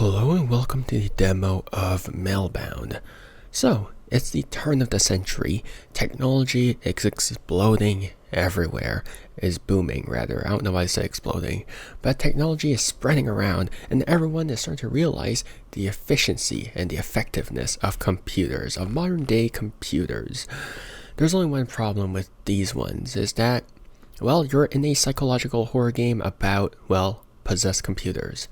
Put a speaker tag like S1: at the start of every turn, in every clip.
S1: Hello and welcome to the demo of Mailbound. So, it's the turn of the century. Technology is exploding everywhere. Is booming, rather. I don't know why I say exploding. But technology is spreading around, and everyone is starting to realize the efficiency and the effectiveness of computers, of modern day computers. There's only one problem with these ones, is that, well, you're in a psychological horror game about, well, possessed computers.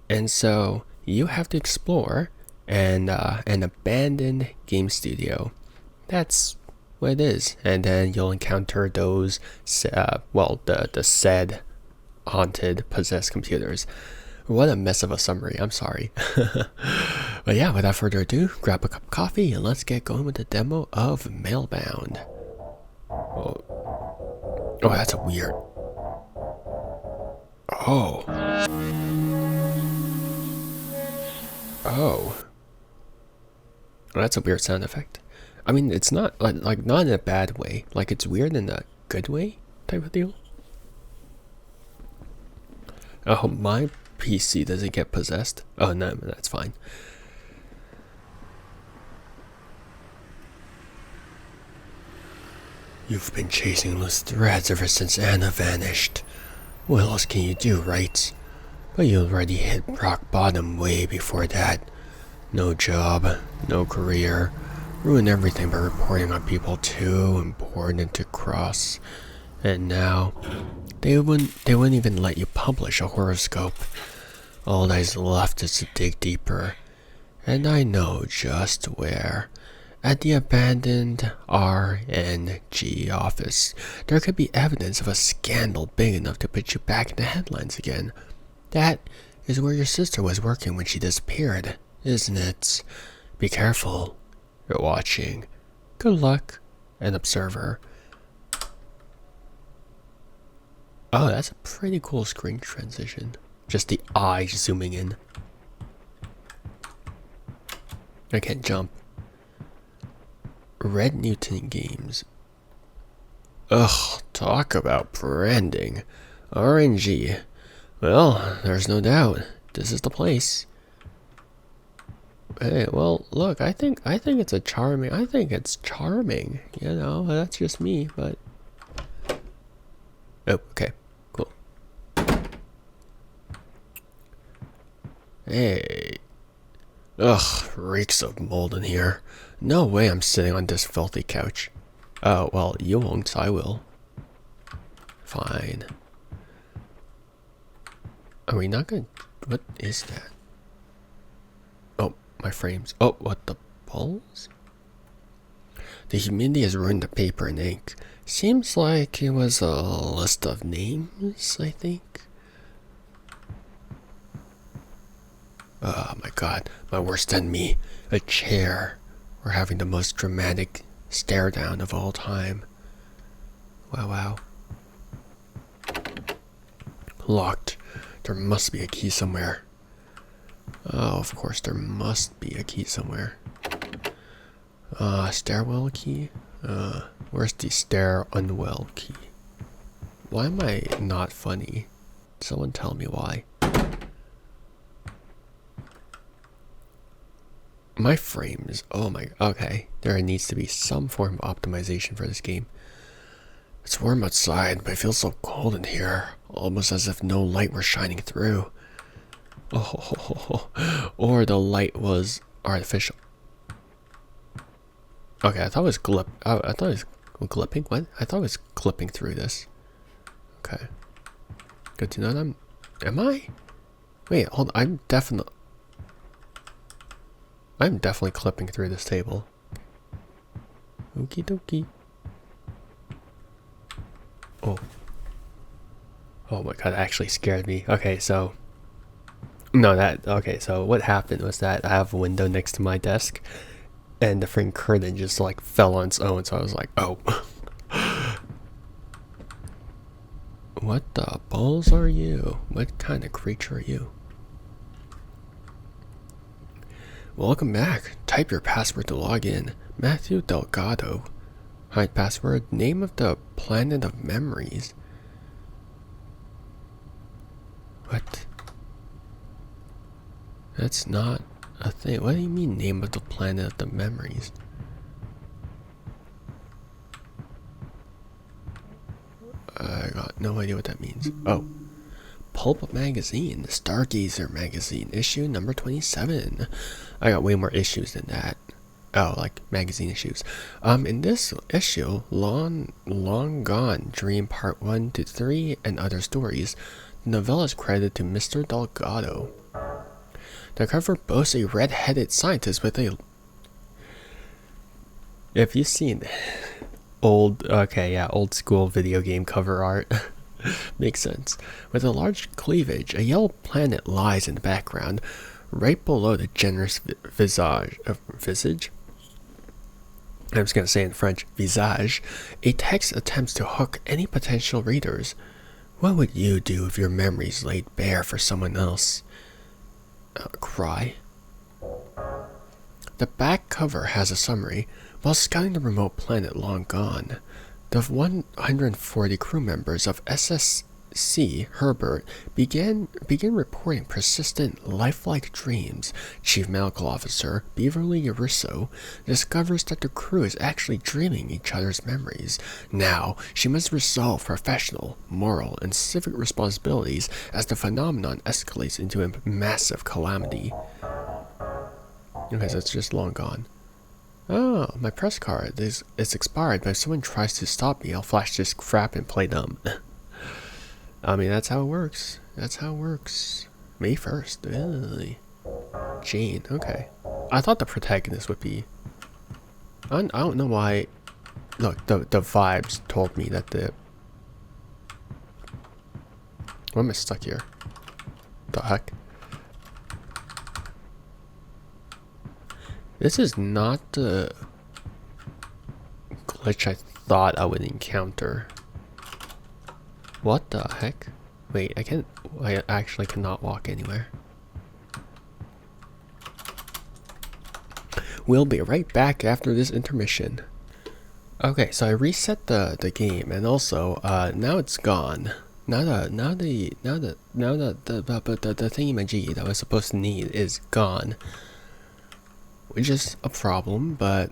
S1: And so you have to explore an abandoned game studio. That's what it is. And then you'll encounter those, the said haunted, possessed computers. What a mess of a summary. I'm sorry. But yeah, without further ado, grab a cup of coffee and let's get going with the demo of Mailbound. Oh, that's a weird. Oh. Oh. Well, that's a weird sound effect. I mean, it's not like not in a bad way. Like it's weird in a good way type of deal. Oh, my PC doesn't get possessed. Oh no, that's fine. You've been chasing loose threads ever since Anna vanished. What else can you do, right? But you already hit rock bottom way before that. No job, no career, ruined everything by reporting on people too important to cross. And now, they wouldn't even let you publish a horoscope. All that's left is to dig deeper. And I know just where. At the abandoned RNG office, there could be evidence of a scandal big enough to put you back in the headlines again. That is where your sister was working when she disappeared, isn't it? Be careful. You're watching. Good luck, an observer. Oh, that's a pretty cool screen transition. Just the eyes zooming in. I can't jump. Red Newton Games. Ugh, talk about branding. RNG. Well, there's no doubt. This is the place. Hey, well, look, I think it's charming. You know, that's just me, but oh, okay. Cool. Hey. Ugh, reeks of mold in here. No way I'm sitting on this filthy couch. Oh, well, you won't, I will. Fine. Are we not gonna... What is that? Oh, my frames. Oh, what the balls? The humidity has ruined the paper and ink. Seems like it was a list of names, I think. Oh my god, my worst enemy. A chair. We're having the most dramatic stare down of all time. Wow. Locked. There must be a key somewhere. Oh, of course there must be a key somewhere. Stairwell key? Where's the stair unwell key? Why am I not funny? Someone tell me why. My frames, oh my, okay. There needs to be some form of optimization for this game. It's warm outside, but it feels so cold in here. Almost as if no light were shining through. Oh, or the light was artificial. Okay, I thought it was I thought it was clipping. What? I thought it was clipping through this. Okay. Good to know that am I? Wait, hold on. I'm definitely clipping through this table. Okie dokie. Oh my god, that actually scared me. Okay, so so what happened was that I have a window next to my desk and the freaking curtain just like fell on its own, so I was like, oh. What the balls are you? What kind of creature are you? Welcome back. Type your password to log in. Matthew Delgado. Hide password. Name of the planet of memories. What? That's not a thing. What do you mean, name of the planet of the memories? I got no idea what that means. Oh. Pulp Magazine, the Stargazer magazine, issue number 27. I got way more issues than that. Oh, like magazine issues. In this issue, Long Gone Dream Part 1 to 3 and Other Stories, the novella is credited to Mr. Delgado. The cover boasts a red-headed scientist with a... If you've seen old school video game cover art, makes sense. With a large cleavage, a yellow planet lies in the background, right below the generous visage. I was going to say in French, visage. A text attempts to hook any potential readers. What would you do if your memories laid bare for someone else? Cry. The back cover has a summary. While scouting the remote planet Long Gone, the 140 crew members of SSC Herbert begin reporting persistent lifelike dreams. Chief Medical Officer Beverly Urisso discovers that the crew is actually dreaming each other's memories. Now, she must resolve professional, moral, and civic responsibilities as the phenomenon escalates into a massive calamity. Okay, so it's just Long Gone. Oh, my press card is expired, but if someone tries to stop me, I'll flash this crap and play dumb. I mean, that's how it works. That's how it works. May 1st, really? Jane, okay. I thought the protagonist would be... I don't know why... Look, the vibes told me that the... Why am I stuck here? The heck? This is not the glitch I thought I would encounter. What the heck? Wait, I actually cannot walk anywhere. We'll be right back after this intermission. Okay, so I reset the game, and also now it's gone. Now the thingy-majiggy that I was supposed to need is gone. Which is a problem, but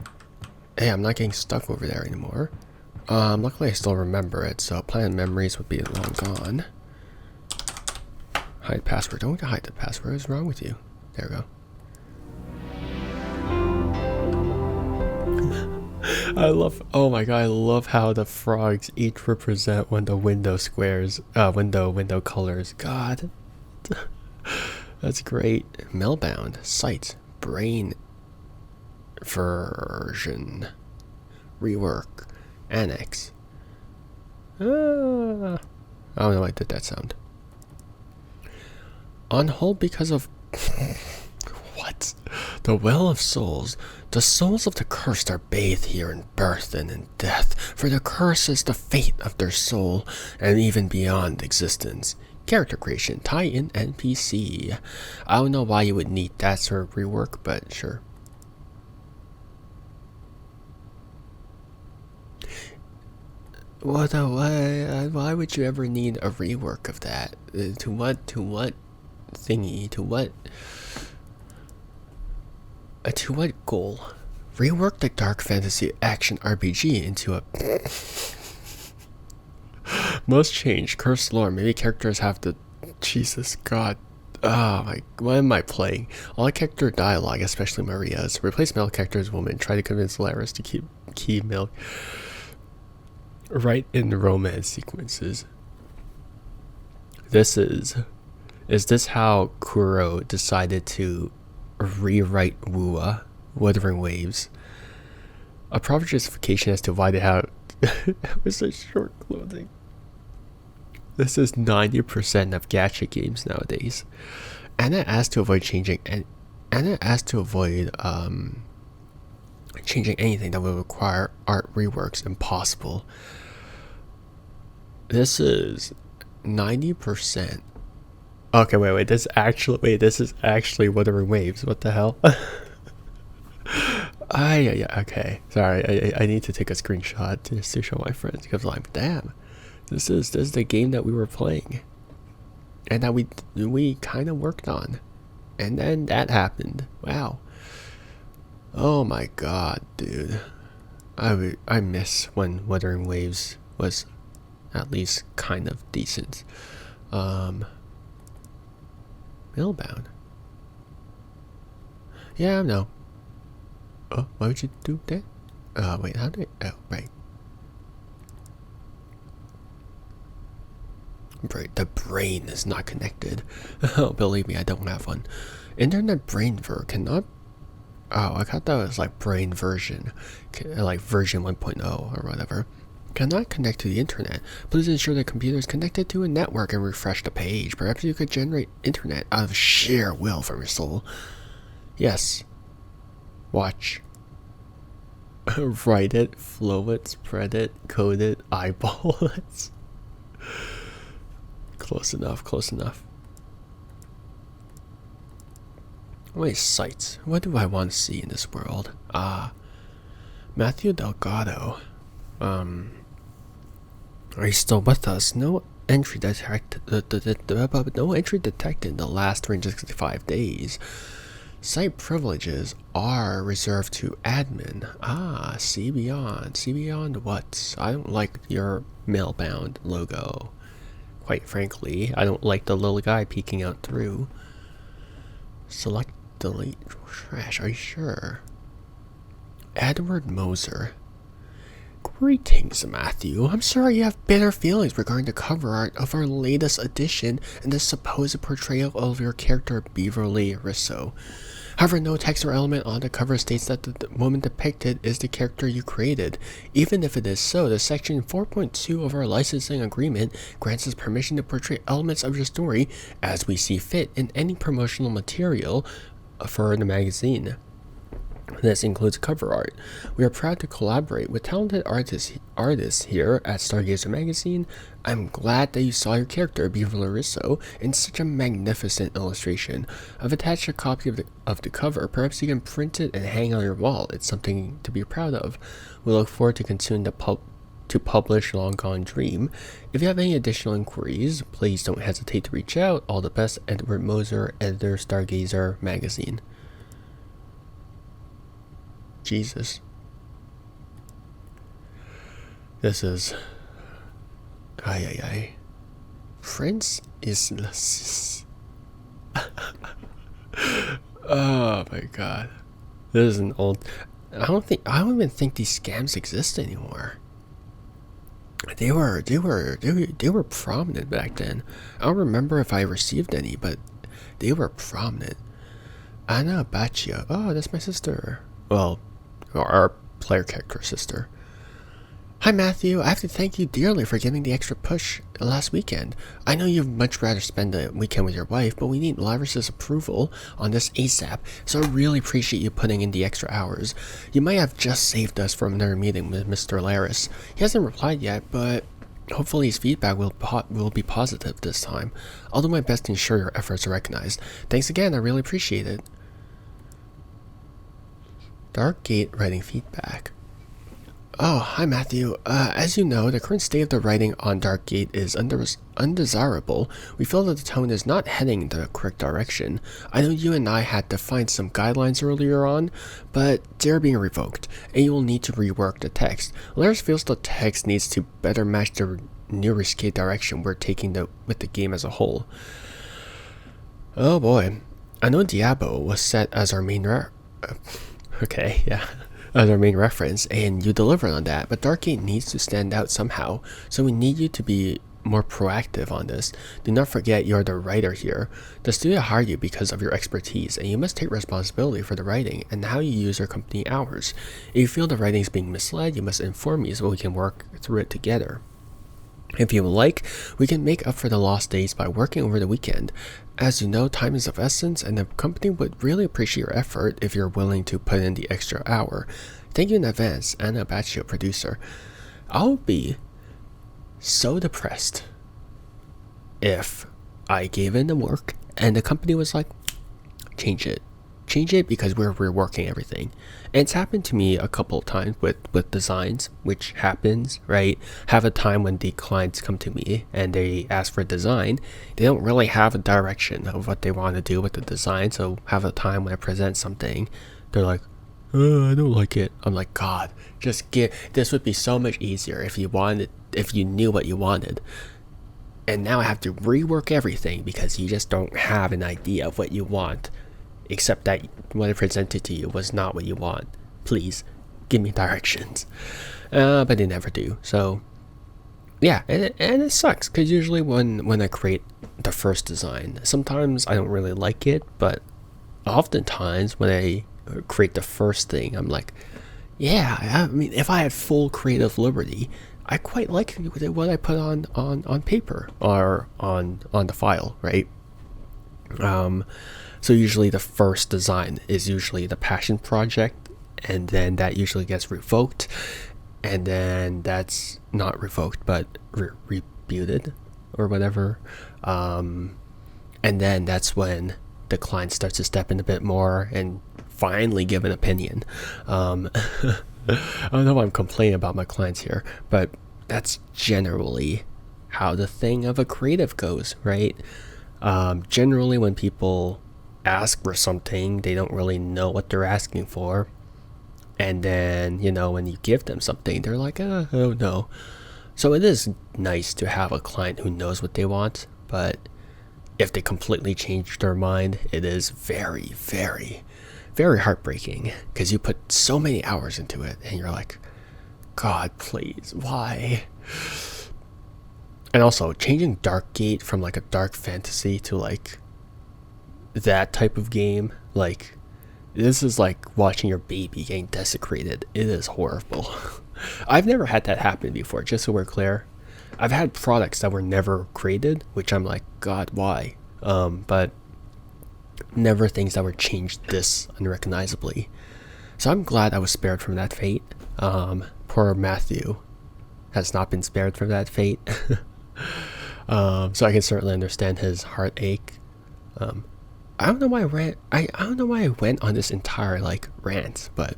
S1: hey, I'm not getting stuck over there anymore. Luckily I still remember it, so planned memories would be long gone. Hide password. Don't hide the password. What's wrong with you? There we go. Oh my god, I love how the frogs each represent one of the window squares, window colors. God. That's great. Mailbound, site, brain version, rework, annex. I don't know why I did that sound. On hold because of what? The well of souls. The souls of the cursed are bathed here in birth and in death, for the curse is the fate of their soul, and even beyond existence. Character creation, tie-in NPC. I don't know why you would need that sort of rework, but sure. Why would you ever need a rework of that? To what thingy? To what goal? Rework the dark fantasy action RPG into a... Most change. Cursed lore. Maybe characters have to... Jesus God. Oh my... What am I playing? All character dialogue, especially Maria's. Replace male characters woman. Try to convince Laris to keep key milk. Right in the romance sequences. Is this how Kuro decided to rewrite Wua, Wuthering Waves? A proper justification as to why they have such short clothing. This is 90% of gacha games nowadays. Anna asked to avoid changing anything that would require art reworks impossible. This is 90%. Okay, wait. This is actually Wuthering Waves. What the hell? Yeah. Okay. Sorry, I need to take a screenshot to show my friends because I'm like, damn. This is the game that we were playing, and that we kind of worked on. And then that happened. Wow. Oh my god, dude. I miss when Wuthering Waves was at least kind of decent. Mailbound. Yeah, I know. Oh, why would you do that? Wait, how did I... Oh, right. The brain is not connected. Oh, believe me, I don't have one. Internet brain cannot... Oh, I thought that was like brain version. Like version 1.0 or whatever. Cannot connect to the internet. Please ensure the computer is connected to a network and refresh the page. Perhaps you could generate internet out of sheer will from your soul. Yes. Watch. Write it, flow it, spread it, code it, eyeball it. Close enough, close enough. Wait, sights. What do I want to see in this world? Matthew Delgado. Are you still with us? No entry detected. No entry detected in the last 365 days. Site privileges are reserved to admin. See beyond. See beyond what? I don't like your Mailbound logo. Quite frankly, I don't like the little guy peeking out through. Select delete trash. Are you sure? Edward Moser. Greetings, Matthew. I'm sorry you have bitter feelings regarding the cover art of our latest edition and the supposed portrayal of your character Beverly Risso. However, no text or element on the cover states that the woman depicted is the character you created. Even if it is so, the section 4.2 of our licensing agreement grants us permission to portray elements of your story as we see fit in any promotional material for the magazine. This includes cover art. We are proud to collaborate with talented artists here at Stargazer Magazine. I'm glad that you saw your character, Beverly Risso, in such a magnificent illustration. I've attached a copy of the cover. Perhaps you can print it and hang on your wall. It's something to be proud of. We look forward to continuing to publish Long Gone Dream. If you have any additional inquiries, please don't hesitate to reach out. All the best, Edward Moser, editor, Stargazer Magazine. Jesus. This is... Ay. Prince is... Oh my god. This is an old... I don't even think these scams exist anymore. They were prominent back then. I don't remember if I received any, but they were prominent. Anna Baccia. Oh, that's my sister. Well, our player character sister. Hi Matthew, I have to thank you dearly for giving the extra push last weekend. I know you'd much rather spend the weekend with your wife, but we need Laris's approval on this ASAP, so I really appreciate you putting in the extra hours. You might have just saved us from another meeting with Mr. Laris. He hasn't replied yet, but hopefully his feedback will be positive this time. I'll do my best to ensure your efforts are recognized. Thanks again, I really appreciate it. Darkgate writing feedback. Oh, hi Matthew. As you know, the current state of the writing on Darkgate is undesirable. We feel that the tone is not heading in the correct direction. I know you and I had defined some guidelines earlier on, but they're being revoked, and you will need to rework the text. Laris feels the text needs to better match the new risque direction we're taking with the game as a whole. Oh boy. I know Diablo was set as our main as our main reference, and you delivered on that, but Darkgate needs to stand out somehow, so we need you to be more proactive on this. Do not forget you're the writer here. The studio hired you because of your expertise, and you must take responsibility for the writing and how you use your company hours. If you feel the writing is being misled, you must inform me so we can work through it together. If you would like, we can make up for the lost days by working over the weekend. As you know, time is of essence, and the company would really appreciate your effort if you're willing to put in the extra hour. Thank you in advance, Anna Baccio, producer. I'll be so depressed if I gave in the work and the company was like, change it. change it because we're reworking everything. And it's happened to me a couple of times with designs, which happens, right? Have a time when the clients come to me and they ask for a design. They don't really have a direction of what they want to do with the design. So have a time when I present something, they're like, I don't like it. I'm like, God, just this would be so much easier if you knew what you wanted. And now I have to rework everything because you just don't have an idea of what you want. Except that what I presented to you was not what you want. Please, give me directions. But they never do. So, yeah, and it sucks. Because usually when I create the first design, sometimes I don't really like it. But oftentimes when I create the first thing, I'm like, yeah, I mean, if I had full creative liberty, I quite like what I put on paper or on the file, right? So usually the first design is usually the passion project, and then that usually gets revoked, and then that's not revoked but rebuted or whatever, and then that's when the client starts to step in a bit more and finally give an opinion. I don't know why I'm complaining about my clients here, but that's generally how the thing of a creative goes, right? Generally when people ask for something, they don't really know what they're asking for, and then when you give them something, they're like, oh no. So it is nice to have a client who knows what they want, but if they completely change their mind, it is very, very, very heartbreaking because you put so many hours into it and you're like, God, please, why? And also changing Darkgate from like a dark fantasy to like that type of game, like this is like watching your baby getting desecrated. It is horrible. I've never had that happen before, just so we're clear. I've had products that were never created, which I'm like, God, why? But never things that were changed this unrecognizably. So I'm glad I was spared from that fate. Poor Matthew has not been spared from that fate. So I can certainly understand his heartache. I don't know why I don't know why I went on this entire like rant, but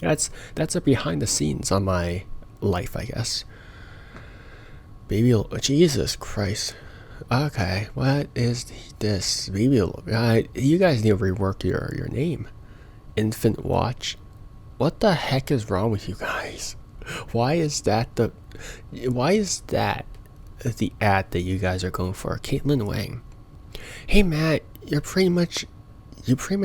S1: that's a behind the scenes on my life, I guess. Baby, Jesus Christ. Okay, what is this? Baby, you guys need to rework your name. Infant Watch. What the heck is wrong with you guys? Why is that the ad that you guys are going for? Caitlin Wang. Hey Matt, you pretty much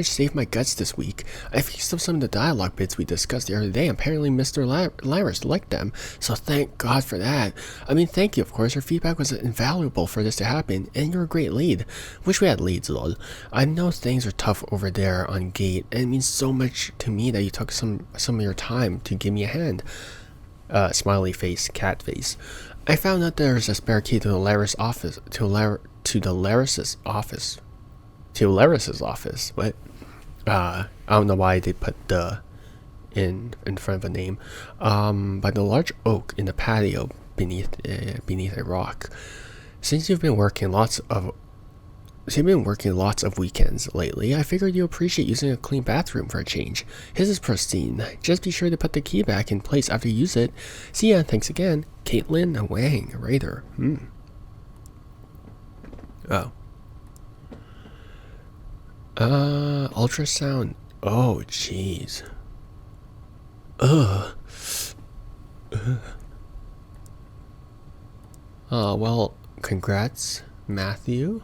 S1: saved my guts this week. I fixed up some of the dialogue bits we discussed the other day. Apparently Mr. Lyris liked them, so thank God for that. I mean, thank you, of course. Your feedback was invaluable for this to happen, and you're a great lead. Wish we had leads, lol. I know things are tough over there on Gate, and it means so much to me that you took some of your time to give me a hand. Smiley face, cat face. I found out there's a spare key to the Lyris office, to Lyris's office. What? I don't know why they put the in front of a name. By the large oak in the patio beneath a rock. Since you've been working lots of weekends lately, I figured you appreciate using a clean bathroom for a change. His is pristine. Just be sure to put the key back in place after you use it. See ya, thanks again. Caitlin Wang, Raider. Oh. Ultrasound. Oh, jeez. Ugh. Well, congrats, Matthew.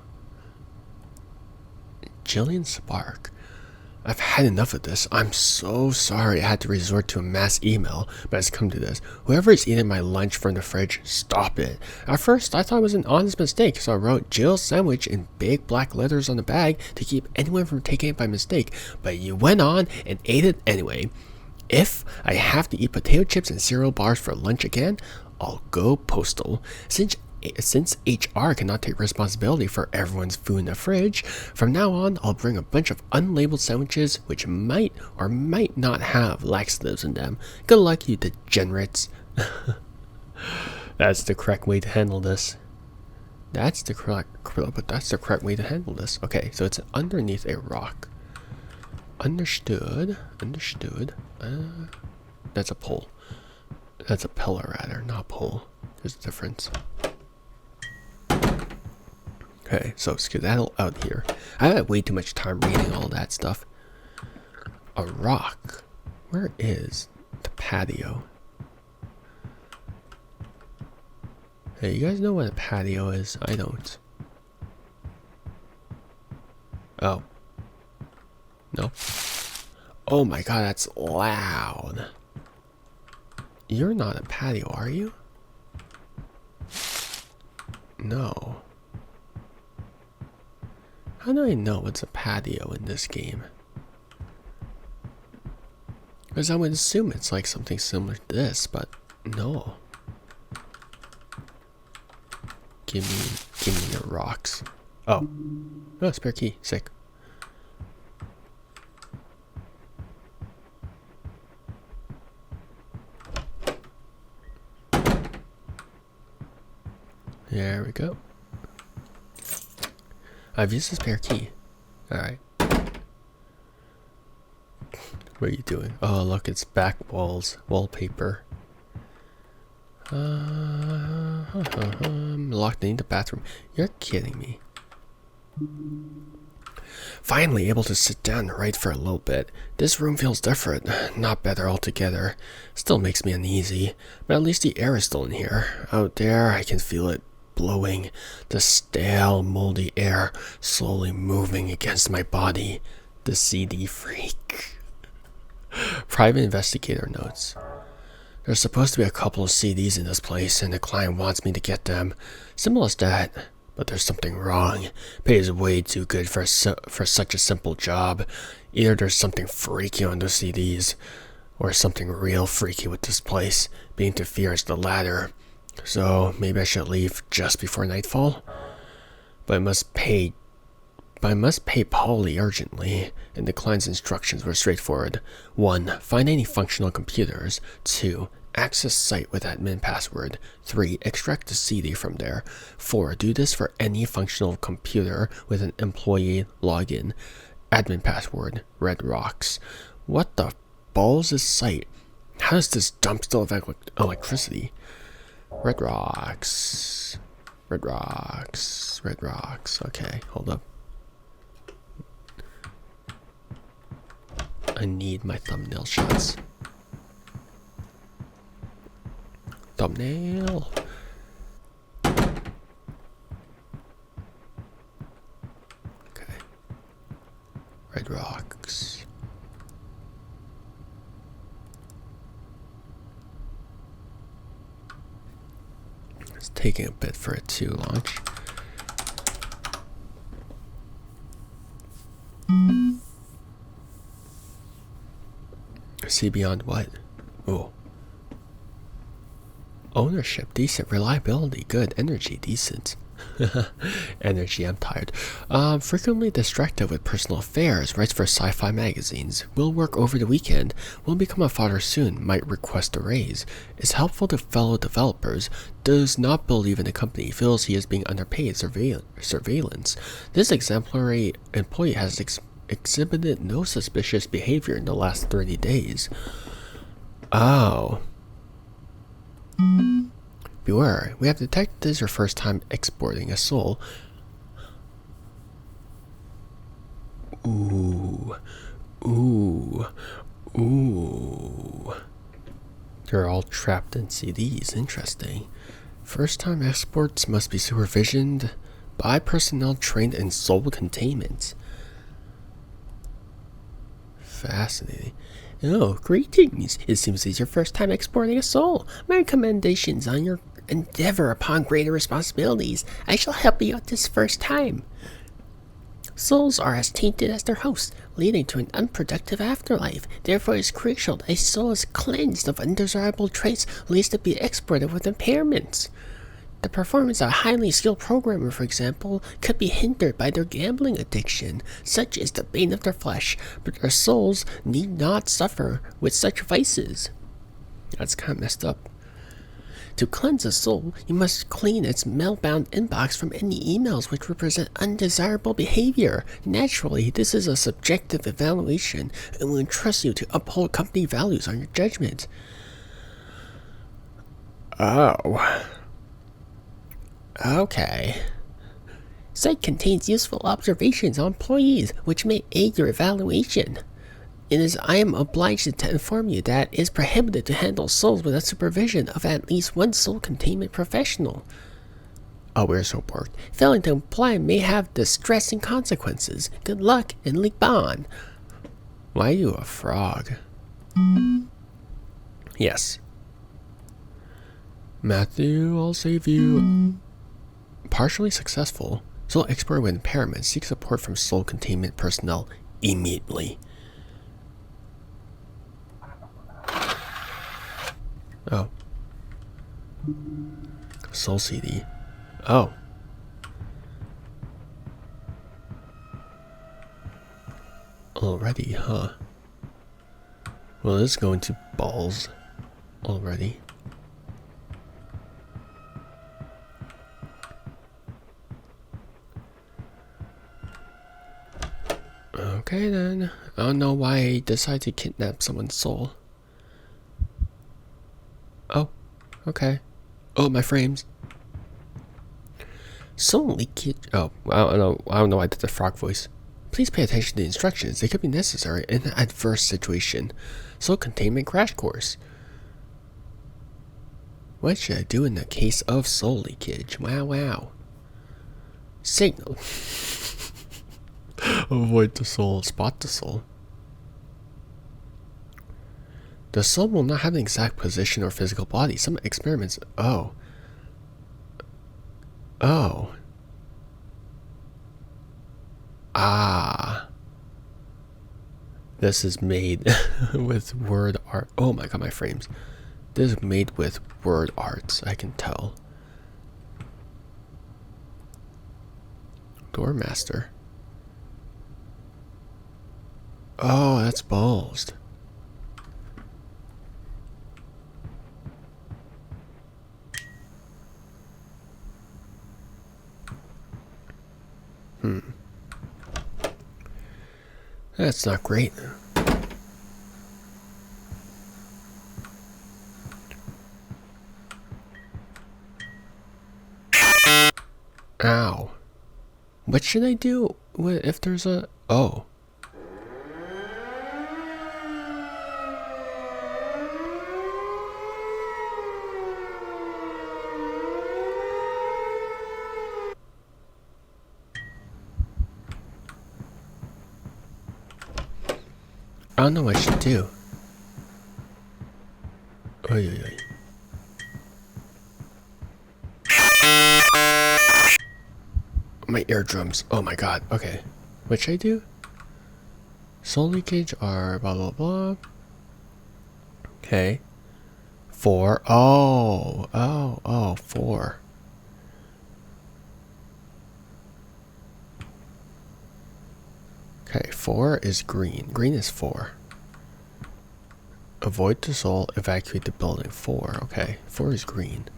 S1: Jillian Spark. I've had enough of this. I'm so sorry I had to resort to a mass email, but it's come to this. Whoever is eating my lunch from the fridge, stop it. At first, I thought it was an honest mistake, so I wrote Jill's sandwich in big black letters on the bag to keep anyone from taking it by mistake, but you went on and ate it anyway. If I have to eat potato chips and cereal bars for lunch again, I'll go postal. Since HR cannot take responsibility for everyone's food in the fridge, from now on I'll bring a bunch of unlabeled sandwiches which might or might not have laxatives in them. Good luck, you degenerates. That's the correct way to handle this. That's the correct way to handle this. Okay, so it's underneath a rock. Understood. Understood. That's a pole. That's a pillar, rather, not a pole. There's a difference. Okay, so skedaddle out here. I had way too much time reading all that stuff. A rock. Where is the patio? Hey, you guys know what a patio is? I don't. Oh. No. Oh my god, that's loud. You're not a patio, are you? No. How do I know what's a patio in this game? Because I would assume it's like something similar to this, but no. Give me your rocks. Oh. Oh, spare key. Sick. There we go. I've used the spare key. Alright. What are you doing? Oh, look, it's back walls. Wallpaper. I'm locked in the bathroom. You're kidding me. Finally able to sit down and write for a little bit. This room feels different. Not better altogether. Still makes me uneasy. But at least the air is still in here. Out there, I can feel it blowing. The stale, moldy air slowly moving against my body. The CD freak. Private investigator notes. There's supposed to be a couple of CDs in this place, and the client wants me to get them. Simple as that. But there's something wrong. Pays way too good for such a simple job. Either there's something freaky on those CDs, or something real freaky with this place. Being to fear is the latter. So maybe I should leave just before nightfall. But I must pay Polly urgently, and the client's instructions were straightforward. 1. Find any functional computers. 2. Access site with admin password. 3. Extract the CD from there. 4. Do this for any functional computer with an employee login. Admin password. Red Rocks. What the balls is site? How does this dump still have electricity? Red Rocks. Red Rocks. Red Rocks. Okay, hold up. I need my thumbnail shots. Thumbnail. Okay. Red Rocks. It's taking a bit for it to launch. See beyond what? Oh. Ownership, decent. Reliability, good. Energy, decent. Energy, I'm tired. Frequently distracted with personal affairs. Writes for sci-fi magazines. Will work over the weekend. Will become a father soon. Might request a raise. Is helpful to fellow developers. Does not believe in the company. Feels he is being underpaid. Surveillance. This exemplary employee has exhibited no suspicious behavior in the last 30 days. Oh. Beware, we have detected this is your first time exporting a soul. Ooh. Ooh. Ooh. They're all trapped in CDs. Interesting. First time exports must be supervisioned by personnel trained in soul containment. Fascinating. Oh, greetings. It seems it's your first time exporting a soul. My recommendations on your endeavor upon greater responsibilities. I shall help you out this first time. Souls are as tainted as their hosts, leading to an unproductive afterlife. Therefore, it is crucial that a soul is cleansed of undesirable traits, lest it be exported with impairments. The performance of a highly skilled programmer, for example, could be hindered by their gambling addiction. Such is the bane of their flesh, but their souls need not suffer with such vices. That's kind of messed up. To cleanse a soul, you must clean its mailbound inbox from any emails which represent undesirable behavior. Naturally, this is a subjective evaluation and will entrust you to uphold company values on your judgment. Oh. Okay. Site contains useful observations on employees which may aid your evaluation. It is I am obliged to inform you that it is prohibited to handle souls without supervision of at least one soul containment professional. Oh, we're so bored. Failing to comply may have distressing consequences. Good luck and leap on. Why are you a frog? Yes. Matthew, I'll save you. Partially successful. Soul expert with impairment seeks support from soul containment personnel immediately. Oh. Soul CD. Oh. Already, huh? Well, this is going to balls already. Okay then. I don't know why I decided to kidnap someone's soul. Oh, okay. Oh, my frames. Soul leakage. Oh, I don't know. I don't know why I did the frog voice. Please pay attention to the instructions. They could be necessary in an adverse situation. Soul containment crash course. What should I do in the case of soul leakage? Wow, wow. Signal. Avoid the soul. Spot the soul. The soul will not have an exact position or physical body. Some experiments... Oh. Oh. Ah. This is made with word art. Oh my god, my frames. This is made with word arts, I can tell. Doormaster. Oh, that's balls. That's not great. Ow. What should I do if there's a... Oh. I don't know what I should do. Oy, oy, oy. My eardrums. Oh my god. Okay. What should I do? Soul leakage are blah blah blah. Okay. 4. Oh. Oh. Oh. 4. Okay. 4 is green. Green is 4. Avoid the soul. Evacuate the building. 4. Okay. 4 is green.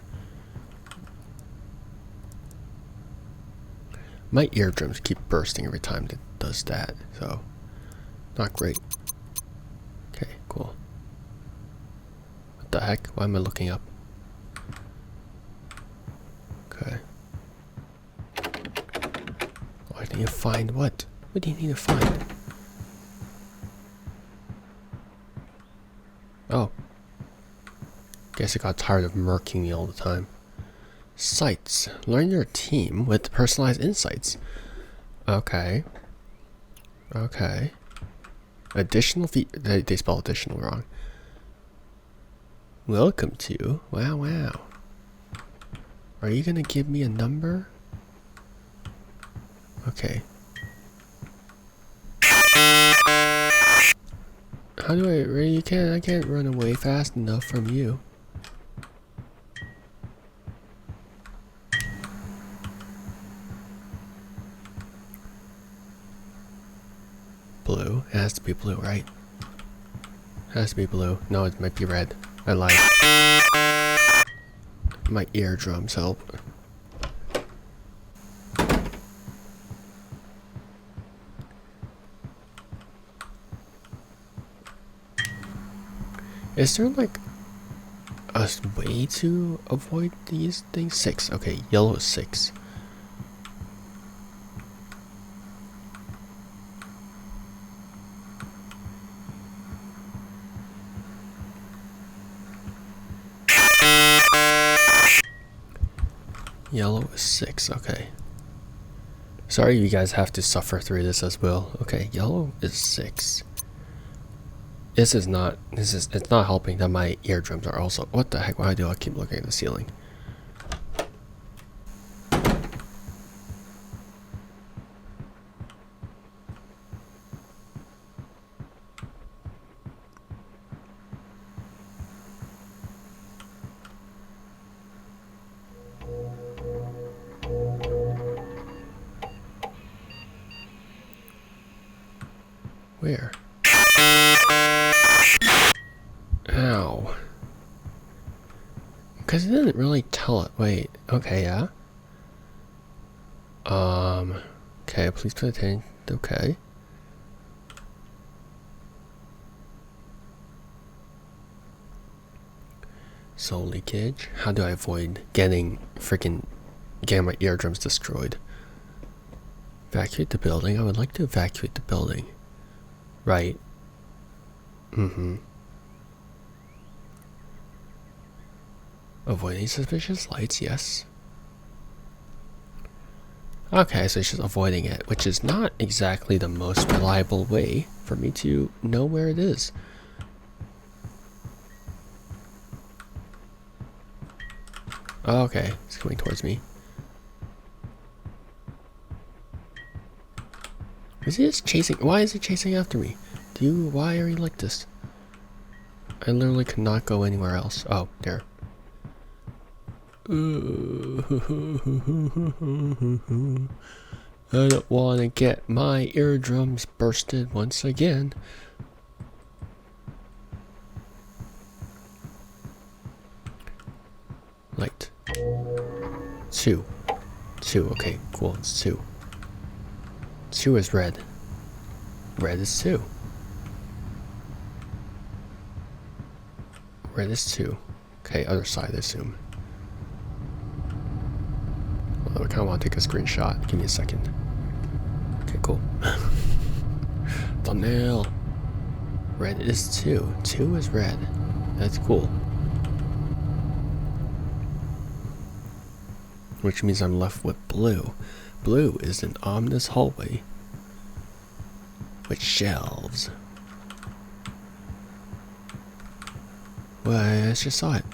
S1: My eardrums keep bursting every time it does that, so not great. Okay, cool. What the heck? Why am I looking up? Okay. Oh, I need to find what? What do you need to find? Oh. Guess I got tired of murking me all the time. Sites. Learn your team with personalized insights. Okay. Okay. Additional they spell additional wrong. Welcome to... Wow, wow. Are you gonna give me a number? Okay. How do I... I can't run away fast enough from you. Blue. It has to be blue, right? It has to be blue. No, it might be red. I lied. My eardrums help. Is there like a way to avoid these things? 6. Okay, yellow is 6. Yellow is 6, okay. Sorry you guys have to suffer through this as well. Okay, yellow is 6. It's not helping that my eardrums are also, what the heck, why do I keep looking at the ceiling? Where? Ow. Because it didn't really tell it. Wait, okay, yeah. Okay, please pay attention. Okay. Soul leakage. How do I avoid getting my eardrums destroyed? Evacuate the building. I would like to evacuate the building. Right. Avoid any suspicious lights, yes. Okay, so it's just avoiding it, which is not exactly the most reliable way for me to know where it is. Okay, it's coming towards me. Is he just chasing? Why is he chasing after me? Why are you like this? I literally could not go anywhere else. Oh, there. I don't want to get my eardrums bursted once again. Light. 2. 2, okay, cool, it's 2. 2 is red. Red is 2. Red is 2. Okay, other side, I assume. Although I kind of want to take a screenshot. Give me a second. Okay, cool. Thumbnail. Red is 2. 2 is red. That's cool. Which means I'm left with blue. Blue is an ominous hallway with shelves. Well, I just saw it.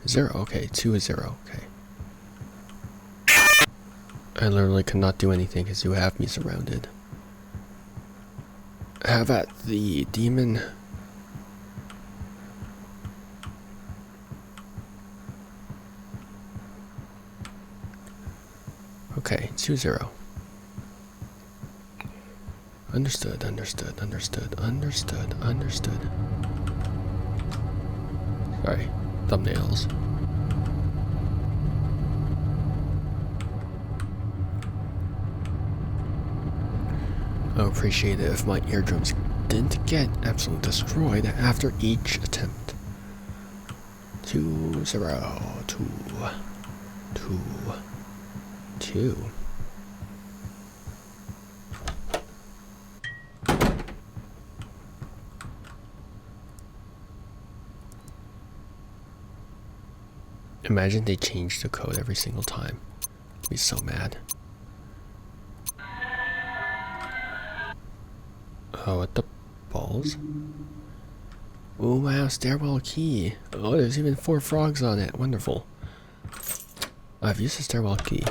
S1: Zero, okay, 2 is 0, okay. I literally cannot do anything because you have me surrounded. Have at the demon. Okay, 2-0. Understood, understood, understood, understood, understood. Sorry, thumbnails. I would appreciate it if my eardrums didn't get absolutely destroyed after each attempt. 2-0, 2, 2, 2. Imagine they changed the code every single time. I'd be so mad. Oh, what the balls? Oh wow, stairwell key. Oh, there's even 4 frogs on it. Wonderful. I've used the stairwell key.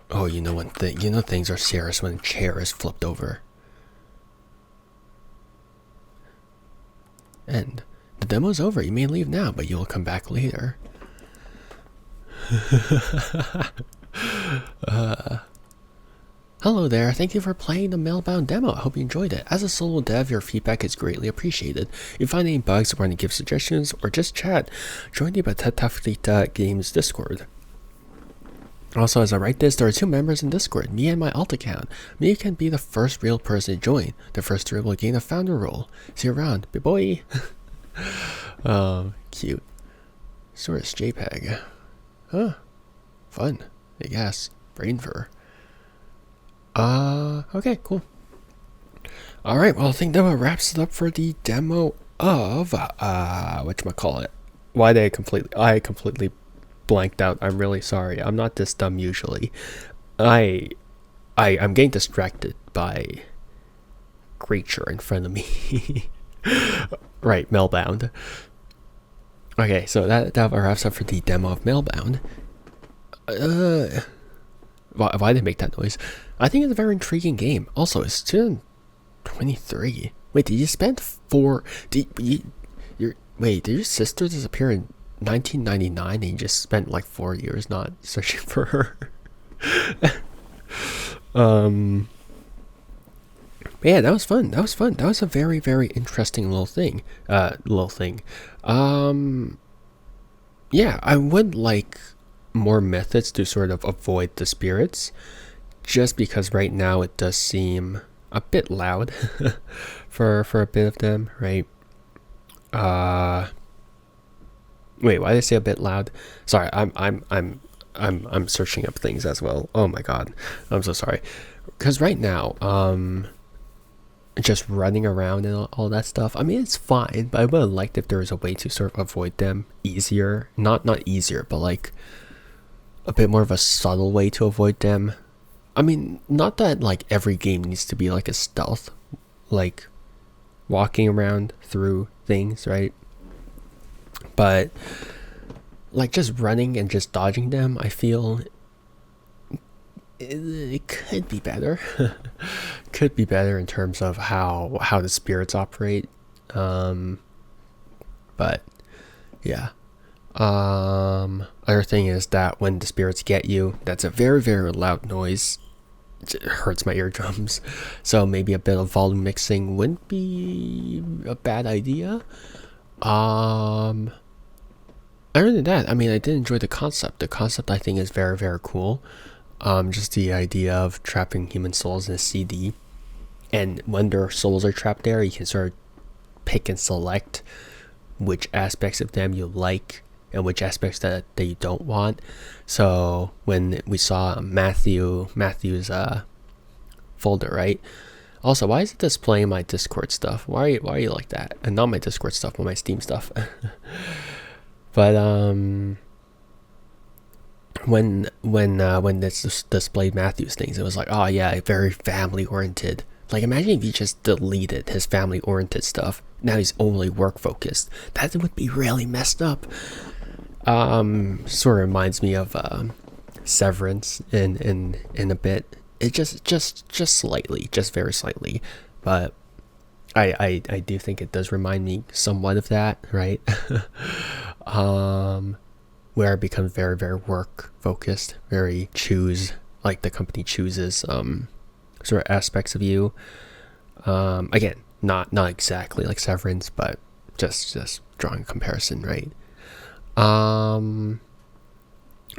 S1: Oh, you know things are serious when a chair is flipped over. End. demo's over. You may leave now, but you'll come back later. Hello there, thank you for playing the Mailbound demo. I hope you enjoyed it. As a solo dev, your feedback is greatly appreciated. If you find any bugs or want to give suggestions or just chat, join the Batata Frita Games Discord. Also, as I write this, there are 2 members in Discord, me and my alt account. Me can be the first real person to join. The first 3 will gain a founder role. See you around, bye boy. Cute. Source JPEG. Huh. Fun, I guess. Brain fur. Okay, cool. Alright, well, I think that wraps it up for the demo of, whatchamacallit. Why did I completely blanked out. I'm really sorry. I'm not this dumb usually. I'm getting distracted by creature in front of me. Right, Mailbound. Okay, so that wraps up for the demo of Mailbound. Why did it make that noise? I think it's a very intriguing game. Also, it's 2023. Wait, did you spend did your sister disappear in 1999 and you just spent like 4 years not searching for her? Yeah, that was fun. That was a very, very interesting little thing. Yeah, I would like more methods to sort of avoid the spirits, just because right now it does seem a bit loud for a bit of them, right? Wait, why did I say a bit loud? Sorry, I'm searching up things as well. Oh my god, I'm so sorry. Because right now, just running around and all that stuff, I mean, it's fine, but I would have liked if there was a way to sort of avoid them easier. Not easier, but like a bit more of a subtle way to avoid them. I mean, not that like every game needs to be like a stealth, like walking around through things, right? But like just running and just dodging them, I feel it could be better. Could be better in terms of how the spirits operate. But yeah. Other thing is that when the spirits get you, that's a very, very loud noise. It hurts my eardrums. So maybe a bit of volume mixing wouldn't be a bad idea. Other than that, I mean, I did enjoy the concept. The concept, I think, is very, very cool. Just the idea of trapping human souls in a CD, and when their souls are trapped there, you can sort of pick and select which aspects of them you like and which aspects that you don't want. So when we saw Matthew's folder, right? Also, why is it displaying my Discord stuff? Why are you like that? And not my Discord stuff, but my Steam stuff. But when this displayed Matthew's things, it was like, oh yeah, very family oriented. Like, imagine if you just deleted his family oriented stuff. Now he's only work focused. That would be really messed up. Sort of reminds me of Severance in a bit. It just slightly, just very slightly, but I do think it does remind me somewhat of that, right? Where it becomes very, very work focused, very like the company chooses sort of aspects of you. Again, not exactly like Severance, but just drawing a comparison, right?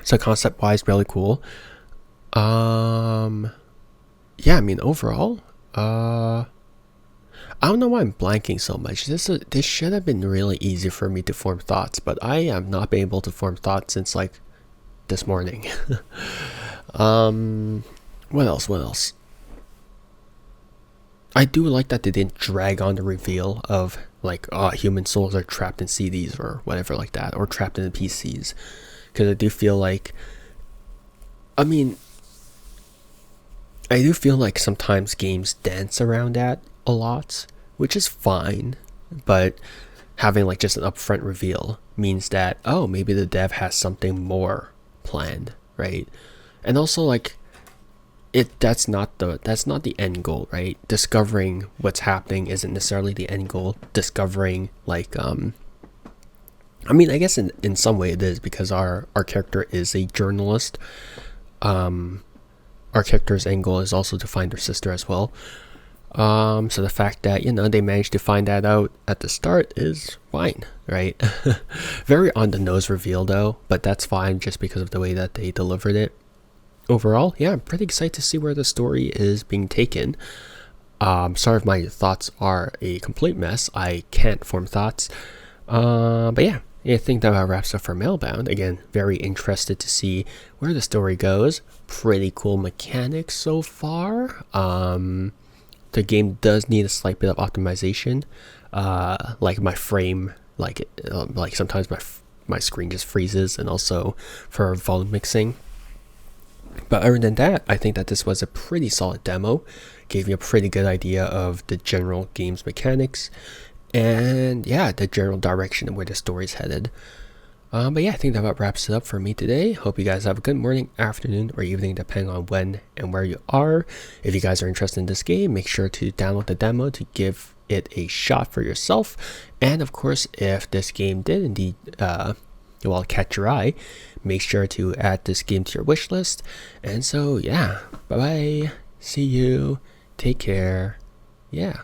S1: So concept wise, really cool. Yeah, I mean, overall, I don't know why I'm blanking so much. This should have been really easy for me to form thoughts, but I have not been able to form thoughts since like this morning. What else? I do like that they didn't drag on the reveal of like, human souls are trapped in CDs or whatever like that, or trapped in the PCs, because I do feel like sometimes games dance around that a lot, which is fine, but having like just an upfront reveal means that, oh, maybe the dev has something more planned, right? And also, like, that's not the end goal, right? Discovering what's happening isn't necessarily the end goal. Discovering like I mean, I guess in some way it is, because our character is a journalist. Um, our character's end goal is also to find her sister as well. So the fact that, they managed to find that out at the start is fine, right? Very on the nose reveal though, but that's fine just because of the way that they delivered it. Overall, yeah, I'm pretty excited to see where the story is being taken. Sorry if my thoughts are a complete mess. I can't form thoughts. But yeah, I think that wraps up for Mailbound. Again, very interested to see where the story goes. Pretty cool mechanics so far. The game does need a slight bit of optimization. Like my frame, like sometimes my screen just freezes, and also for volume mixing. But other than that, I think that this was a pretty solid demo. Gave me a pretty good idea of the general game's mechanics, and yeah, the general direction of where the story's headed. But yeah, I think that about wraps it up for me today. Hope you guys have a good morning, afternoon, or evening, depending on when and where you are. If you guys are interested in this game, make sure to download the demo to give it a shot for yourself. And of course, if this game did indeed catch your eye, make sure to add this game to your wish list. And so yeah, bye bye, see you, take care, yeah.